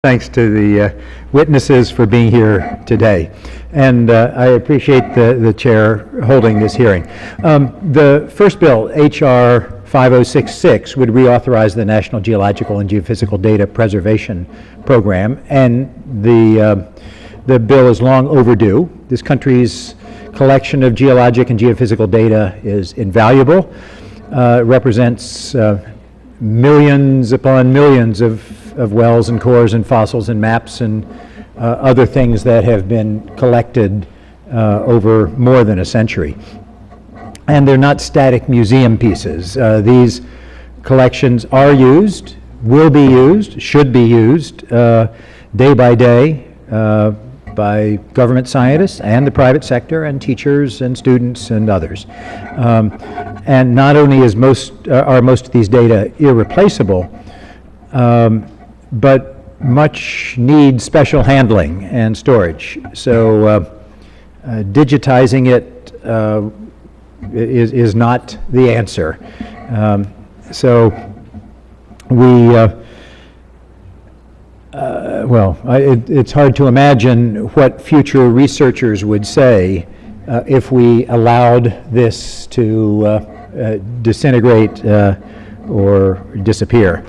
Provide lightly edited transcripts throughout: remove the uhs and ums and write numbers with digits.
Thanks to the witnesses for being here today. And I appreciate the chair holding this hearing. The first bill, H.R. 5066, would reauthorize the National Geological and Geophysical Data Preservation Program, and the bill is long overdue. This country's collection of geologic and geophysical data is invaluable. It represents millions upon millions of wells and cores and fossils and maps and other things that have been collected over more than a century. And they're not static museum pieces. These collections are used, will be used, should be used day by day by government scientists and the private sector and teachers and students and others. And not only is are most of these data irreplaceable, but much need special handling and storage. So digitizing it is not the answer. So we it's hard to imagine what future researchers would say if we allowed this to disintegrate or disappear.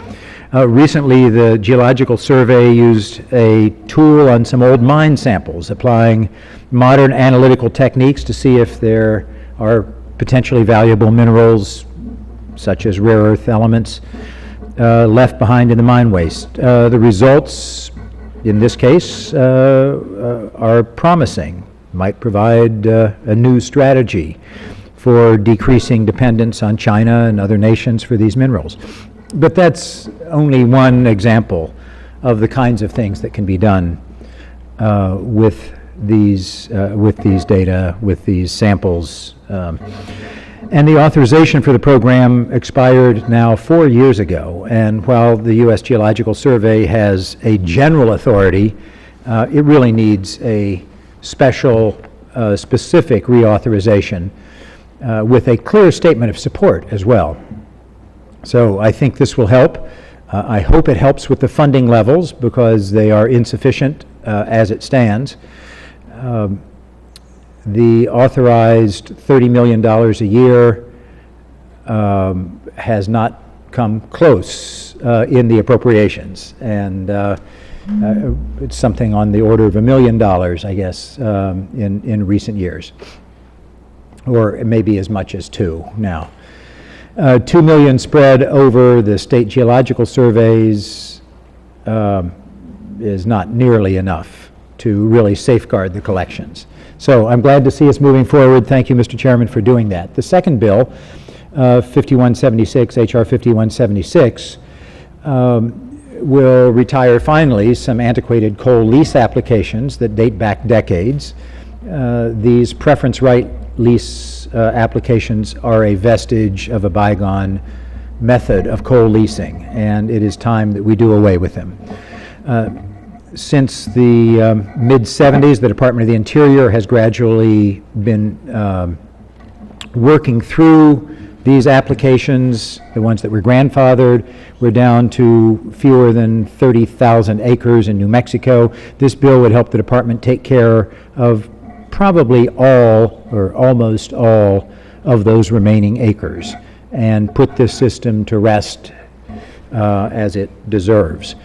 Recently, the Geological Survey used a tool on some old mine samples, applying modern analytical techniques to see if there are potentially valuable minerals, such as rare earth elements, left behind in the mine waste. The results, in this case, are promising, might provide a new strategy for decreasing dependence on China and other nations for these minerals. But that's only one example of the kinds of things that can be done with these data, with these samples. And the authorization for the program expired now 4 years ago. And while the U.S. Geological Survey has a general authority, it really needs a special, specific reauthorization with a clear statement of support as well. So I think this will help. I hope it helps with the funding levels because they are insufficient as it stands. The authorized $30 million a year has not come close in the appropriations, and it's something on the order of $1 million, I guess, in recent years, or maybe as much as $2 now. $2 million spread over the state geological surveys is not nearly enough to really safeguard the collections. So I'm glad to see us moving forward. Thank you, Mr. Chairman, for doing that. The second bill, 5176, H.R. 5176, will retire finally some antiquated coal lease applications that date back decades. These preference right lease applications are a vestige of a bygone method of coal leasing, and it is time that we do away with them. Since the mid-70s, the Department of the Interior has gradually been working through these applications, the ones that were grandfathered. We're down to fewer than 30,000 acres in New Mexico. This bill would help the department take care of probably all or almost all of those remaining acres and put this system to rest as it deserves.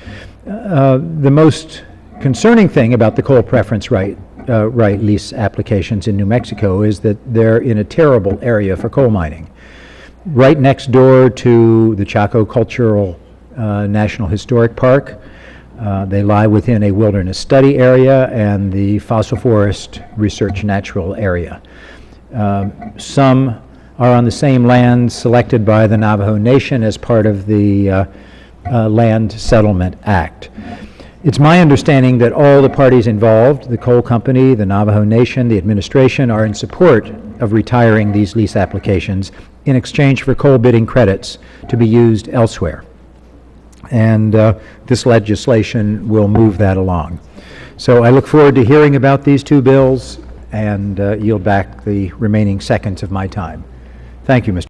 The most concerning thing about the coal preference right lease applications in New Mexico is that they're in a terrible area for coal mining. Right next door to the Chaco Cultural National Historic Park. They lie within a wilderness study area and the fossil forest research natural area. Some are on the same land selected by the Navajo Nation as part of the Land Settlement Act. It's my understanding that all the parties involved, the coal company, the Navajo Nation, the administration, are in support of retiring these lease applications in exchange for coal bidding credits to be used elsewhere. And this legislation will move that along. So I look forward to hearing about these two bills and yield back the remaining seconds of my time. Thank you, Mr.